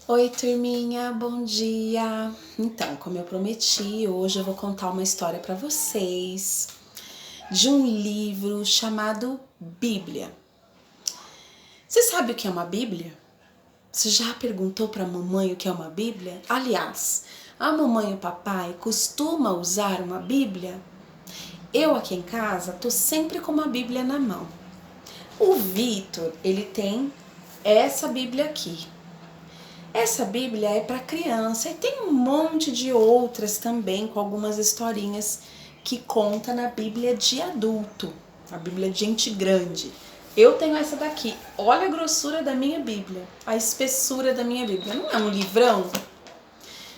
Oi, turminha, bom dia! Então, como eu prometi, hoje eu vou contar uma história para vocês de um livro chamado Bíblia. Você sabe o que é uma Bíblia? Você já perguntou para a mamãe o que é uma Bíblia? Aliás, a mamãe e o papai costumam usar uma Bíblia? Eu aqui em casa tô sempre com uma Bíblia na mão. O Vitor, ele tem essa Bíblia aqui. Essa Bíblia é para criança e tem um monte de outras também com algumas historinhas que conta na Bíblia de adulto, a Bíblia de gente grande. Eu tenho essa daqui. Olha a grossura da minha Bíblia, a espessura da minha Bíblia. Não é um livrão?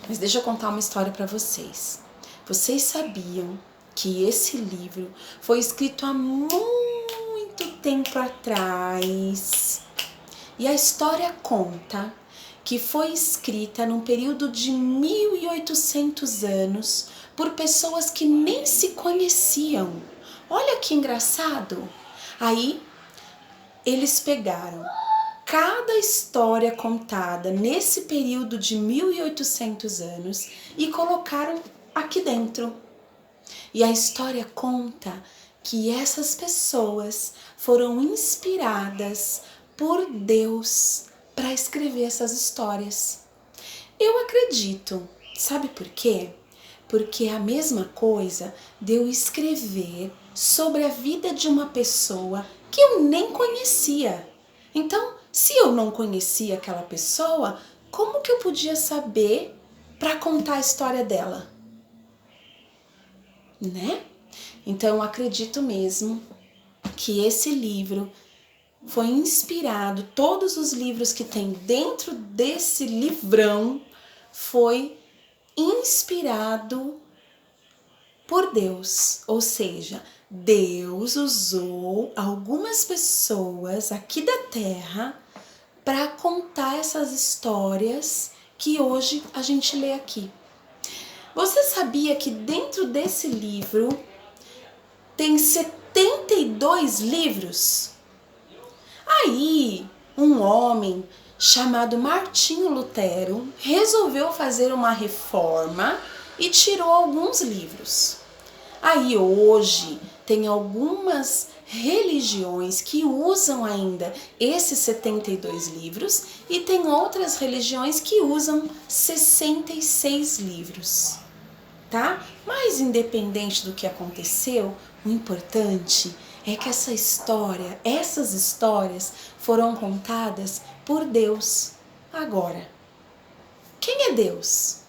Mas deixa eu contar uma história para vocês. Vocês sabiam que esse livro foi escrito há muito tempo atrás? E a história conta que foi escrita num período de 1800 anos por pessoas que nem se conheciam. Olha que engraçado! Aí eles pegaram cada história contada nesse período de 1800 anos e colocaram aqui dentro. E a história conta que essas pessoas foram inspiradas por Deus para escrever essas histórias. Eu acredito. Sabe por quê? Porque é a mesma coisa de eu escrever sobre a vida de uma pessoa que eu nem conhecia. Então, se eu não conhecia aquela pessoa, como que eu podia saber para contar a história dela? Né? Então, eu acredito mesmo que esse livro foi inspirado, todos os livros que tem dentro desse livrão foi inspirado por Deus. Ou seja, Deus usou algumas pessoas aqui da Terra para contar essas histórias que hoje a gente lê aqui. Você sabia que dentro desse livro tem 72 livros? Aí, um homem chamado Martinho Lutero resolveu fazer uma reforma e tirou alguns livros. Aí hoje tem algumas religiões que usam ainda esses 72 livros e tem outras religiões que usam 66 livros, tá? Mas independente do que aconteceu, o importante é que essas histórias foram contadas por Deus. Agora, quem é Deus?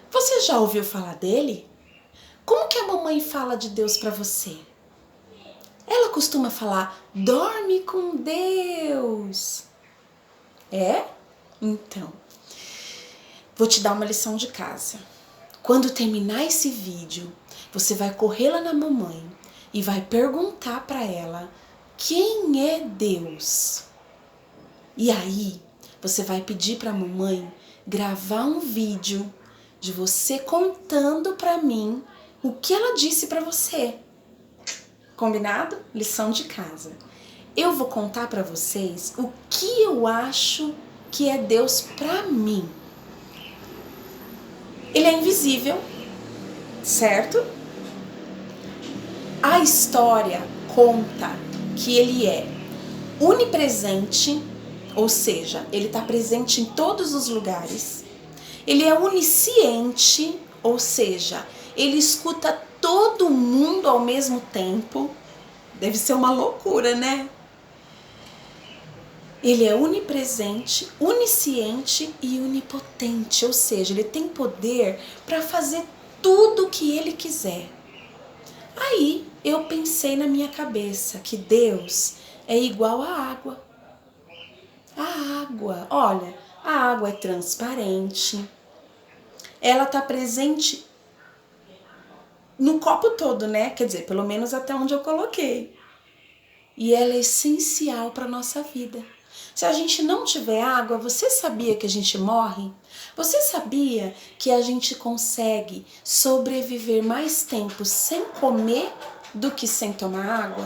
Você já ouviu falar dele? Como que a mamãe fala de Deus para você? Ela costuma falar, dorme com Deus. É? Então, vou te dar uma lição de casa. Quando terminar esse vídeo, você vai correr lá na mamãe e vai perguntar para ela quem é Deus. E aí, você vai pedir para a mamãe gravar um vídeo de você contando para mim o que ela disse para você. Combinado? Lição de casa. Eu vou contar para vocês o que eu acho que é Deus para mim. Ele é invisível, certo? A história conta que ele é onipresente, ou seja, ele está presente em todos os lugares. Ele é onisciente, ou seja, ele escuta todo mundo ao mesmo tempo. Deve ser uma loucura, né? Ele é onipresente, onisciente e onipotente, ou seja, ele tem poder para fazer tudo o que ele quiser. Aí eu pensei na minha cabeça que Deus é igual à água. A água, olha, a água é transparente, ela está presente no copo todo, né? Quer dizer, pelo menos até onde eu coloquei. E ela é essencial para a nossa vida. Se a gente não tiver água, você sabia que a gente morre? Você sabia que a gente consegue sobreviver mais tempo sem comer do que sem tomar água?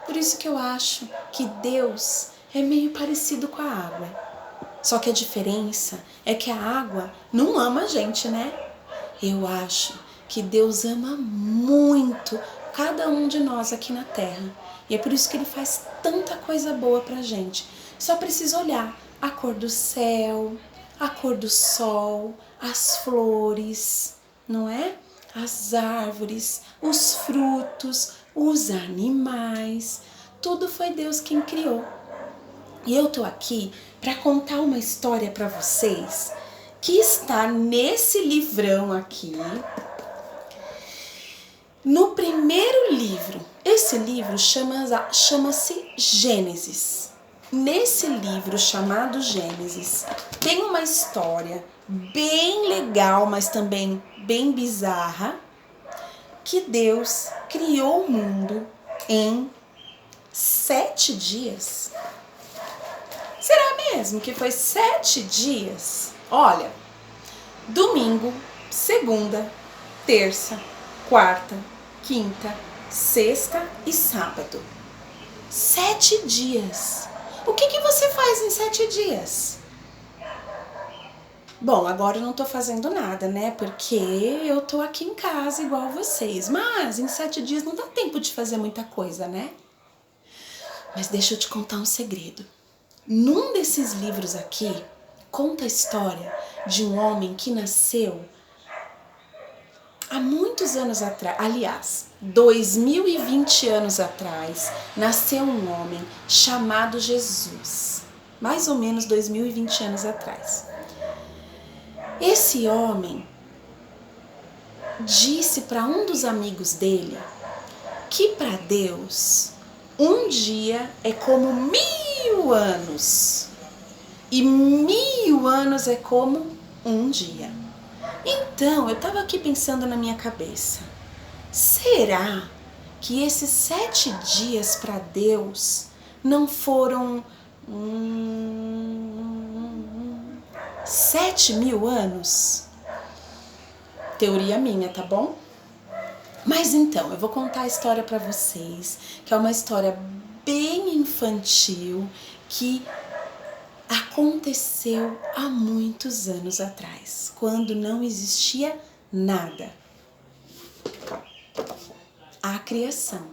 Por isso que eu acho que Deus é meio parecido com a água. Só que a diferença é que a água não ama a gente, né? Eu acho que Deus ama muito cada um de nós aqui na Terra. E é por isso que Ele faz tanta coisa boa pra gente. Só precisa olhar a cor do céu, a cor do sol, as flores, não é? As árvores, os frutos, os animais. Tudo foi Deus quem criou. E eu tô aqui para contar uma história para vocês que está nesse livrão aqui, no primeiro livro. Esse livro chama-se Gênesis. Nesse livro chamado Gênesis tem uma história bem legal, mas também bem bizarra, que Deus criou o mundo em 7 dias. Será mesmo que foi 7 dias? Olha, domingo, segunda, terça, quarta, quinta, sexta e sábado. 7 dias. O que você faz em 7 dias? Bom, agora eu não tô fazendo nada, né? Porque eu tô aqui em casa igual vocês. Mas em 7 dias não dá tempo de fazer muita coisa, né? Mas deixa eu te contar um segredo. Num desses livros aqui, conta a história de um homem que nasceu há muitos anos atrás. Aliás, 2020 anos atrás, nasceu um homem chamado Jesus. Mais ou menos 2020 anos atrás. Esse homem disse para um dos amigos dele que para Deus um dia é como 1000 anos e 1000 anos é como um dia. Então eu estava aqui pensando na minha cabeça, será que esses 7 dias para Deus não foram 7.000 anos? Teoria minha, tá bom? Mas então, eu vou contar a história para vocês, que é uma história bem infantil, que aconteceu há muitos anos atrás, quando não existia nada. A criação.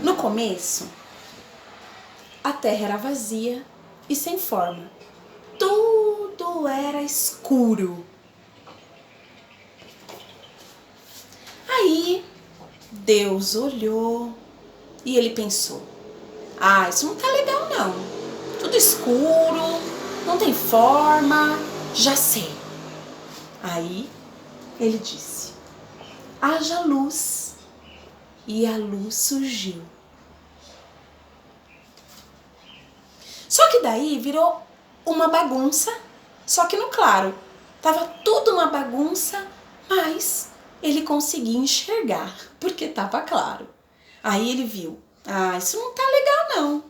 No começo, a terra era vazia e sem forma. Tudo era escuro. Aí, Deus olhou e ele pensou: isso não tá legal não. Tudo escuro, não tem forma, já sei. Aí, ele disse: haja luz. E a luz surgiu. Só que daí virou uma bagunça, só que no claro. Tava tudo uma bagunça, mas ele conseguia enxergar, porque tava claro. Aí ele viu, isso não tá legal não.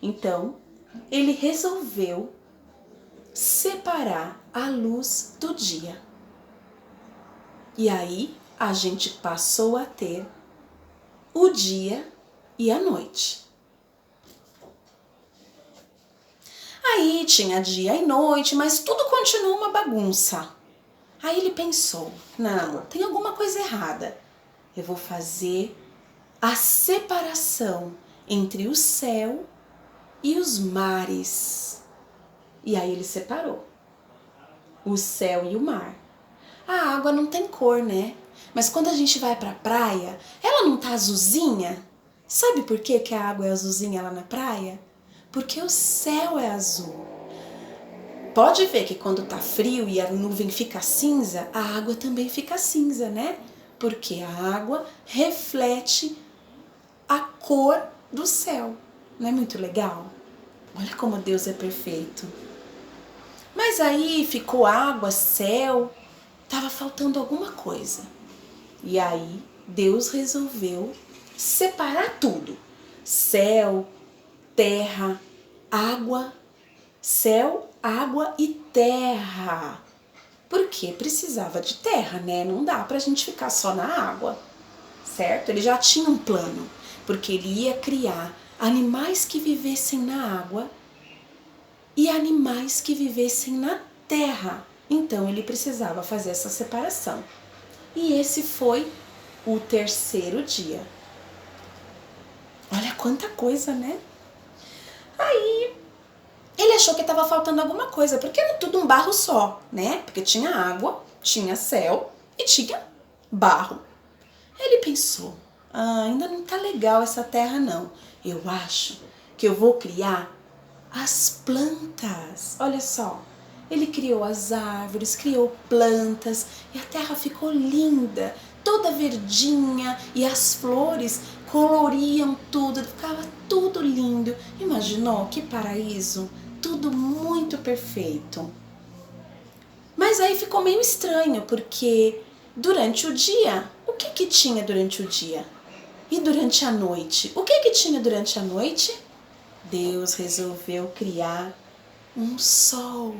Então, ele resolveu separar a luz do dia. E aí, a gente passou a ter o dia e a noite. Aí tinha dia e noite, mas tudo continuou uma bagunça. Aí ele pensou, não, tem alguma coisa errada. Eu vou fazer a separação entre o céu e os mares. E aí ele separou o céu e o mar. A água não tem cor, né? Mas quando a gente vai pra praia, ela não tá azulzinha? Sabe por que a água é azulzinha lá na praia? Porque o céu é azul. Pode ver que quando tá frio e a nuvem fica cinza, a água também fica cinza, né? Porque a água reflete a cor do céu. Não é muito legal? Olha como Deus é perfeito. Mas aí ficou água, céu, tava faltando alguma coisa. E aí Deus resolveu separar tudo. Céu, terra, água, céu, água e terra. Porque precisava de terra, né? Não dá pra gente ficar só na água. certo? Ele já tinha um plano, porque ele ia criar animais que vivessem na água e animais que vivessem na terra. Então ele precisava fazer essa separação. E esse foi o terceiro dia. Olha quanta coisa, né? Aí ele achou que estava faltando alguma coisa, porque era tudo um barro só, né? Porque tinha água, tinha céu e tinha barro. Ele pensou, ainda não tá legal essa terra não. Eu acho que eu vou criar as plantas. Olha só, ele criou as árvores, criou plantas e a terra ficou linda, toda verdinha, e as flores coloriam tudo, ficava tudo lindo. Imaginou que paraíso? Tudo muito perfeito. Mas aí ficou meio estranho, porque durante o dia, o que tinha durante o dia? E durante a noite? O que tinha durante a noite? Deus resolveu criar um sol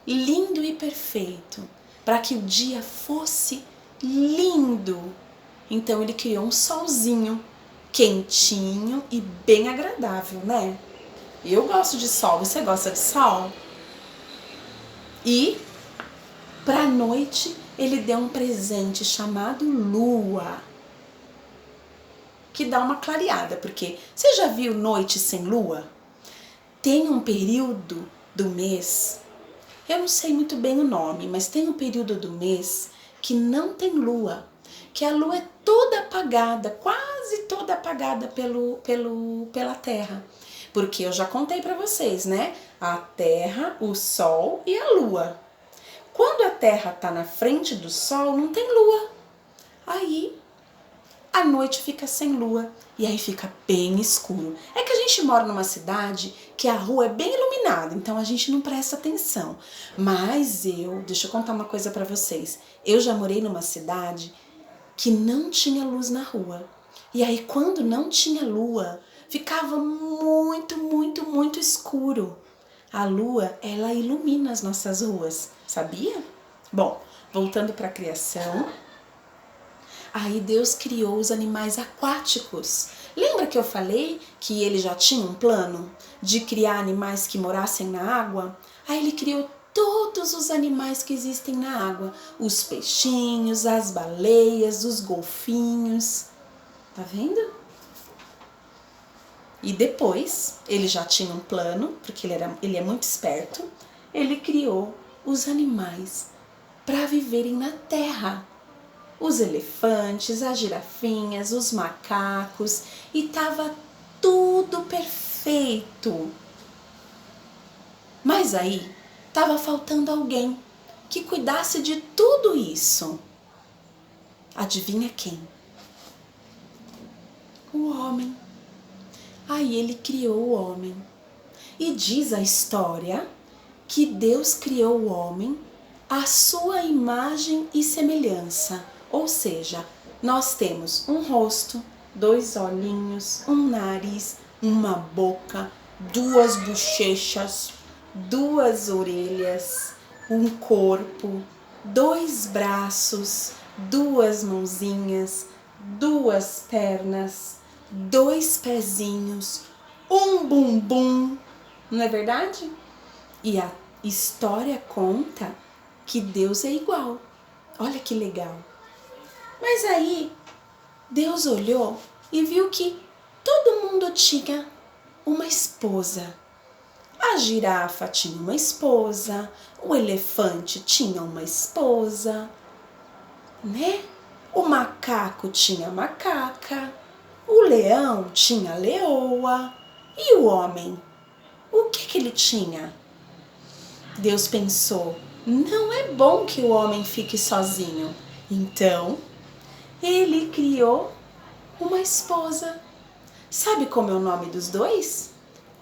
lindo e perfeito, para que o dia fosse lindo. Então ele criou um solzinho quentinho e bem agradável, né? Eu gosto de sol, você gosta de sol? E para a noite ele deu um presente chamado lua, que dá uma clareada, porque você já viu noite sem lua? Tem um período do mês, eu não sei muito bem o nome, mas tem um período do mês que não tem lua, que a lua é toda apagada, quase toda apagada pela terra. Porque eu já contei para vocês, né? A terra, o sol e a lua. Quando a terra está na frente do sol, não tem lua. Aí a noite fica sem lua e aí fica bem escuro. É que a gente mora numa cidade que a rua é bem iluminada, então a gente não presta atenção. Mas deixa eu contar uma coisa para vocês. Eu já morei numa cidade que não tinha luz na rua. E aí quando não tinha lua, ficava muito, muito, muito escuro. A lua, ela ilumina as nossas ruas, sabia? Bom, voltando para a criação, aí Deus criou os animais aquáticos. Lembra que eu falei que ele já tinha um plano de criar animais que morassem na água? Aí ele criou todos os animais que existem na água. Os peixinhos, as baleias, os golfinhos. Tá vendo? E depois, ele já tinha um plano, porque ele é muito esperto, ele criou os animais para viverem na terra. Os elefantes, as girafinhas, os macacos, e estava tudo perfeito. Mas aí estava faltando alguém que cuidasse de tudo isso. Adivinha quem? O homem. Aí ele criou o homem. E diz a história que Deus criou o homem à sua imagem e semelhança. Ou seja, nós temos um rosto, 2 olhinhos, um nariz, uma boca, 2 bochechas, 2 orelhas, um corpo, 2 braços, 2 mãozinhas, 2 pernas, 2 pezinhos, um bumbum, não é verdade? E a história conta que Deus é igual. Olha que legal. Mas aí Deus olhou e viu que todo mundo tinha uma esposa. A girafa tinha uma esposa, o elefante tinha uma esposa, né? O macaco tinha macaca, o leão tinha leoa. E o homem? O que ele tinha? Deus pensou, não é bom que o homem fique sozinho. Então, ele criou uma esposa. Sabe como é o nome dos dois?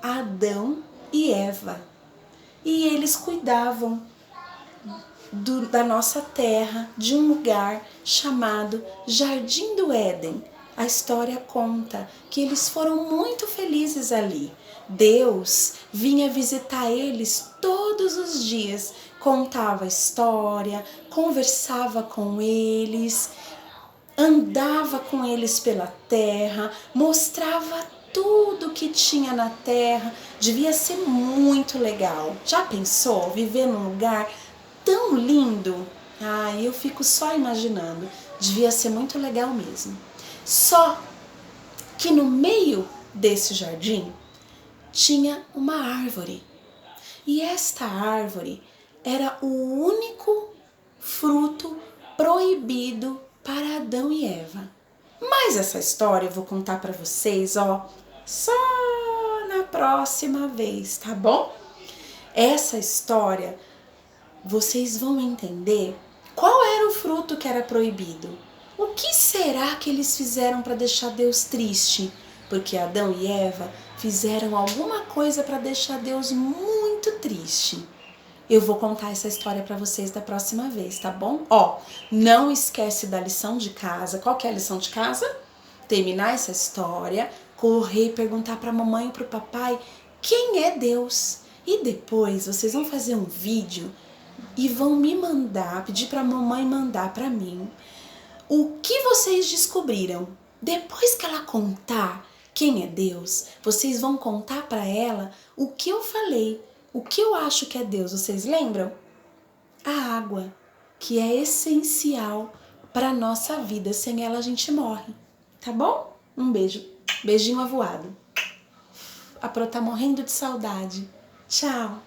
Adão e Eva. E eles cuidavam da nossa terra, de um lugar chamado Jardim do Éden. A história conta que eles foram muito felizes ali. Deus vinha visitar eles todos os dias, contava a história, conversava com eles andava com eles pela terra, mostrava tudo que tinha na terra. Devia ser muito legal. Já pensou viver num lugar tão lindo? Eu fico só imaginando. Devia ser muito legal mesmo. Só que no meio desse jardim tinha uma árvore. E esta árvore era o único fruto proibido para Adão e Eva. Mas essa história eu vou contar para vocês, só na próxima vez, tá bom? Essa história vocês vão entender qual era o fruto que era proibido. O que será que eles fizeram para deixar Deus triste? Porque Adão e Eva fizeram alguma coisa para deixar Deus muito triste. Eu vou contar essa história para vocês da próxima vez, tá bom? Não esquece da lição de casa. Qual que é a lição de casa? Terminar essa história, correr e perguntar para a mamãe e para o papai quem é Deus. E depois vocês vão fazer um vídeo e vão me mandar, pedir para a mamãe mandar para mim o que vocês descobriram. Depois que ela contar quem é Deus, vocês vão contar para ela o que eu falei, o que eu acho que é Deus. Vocês lembram? A água, que é essencial para a nossa vida. Sem ela a gente morre, tá bom? Um beijo, beijinho avoado. A Pro tá morrendo de saudade. Tchau!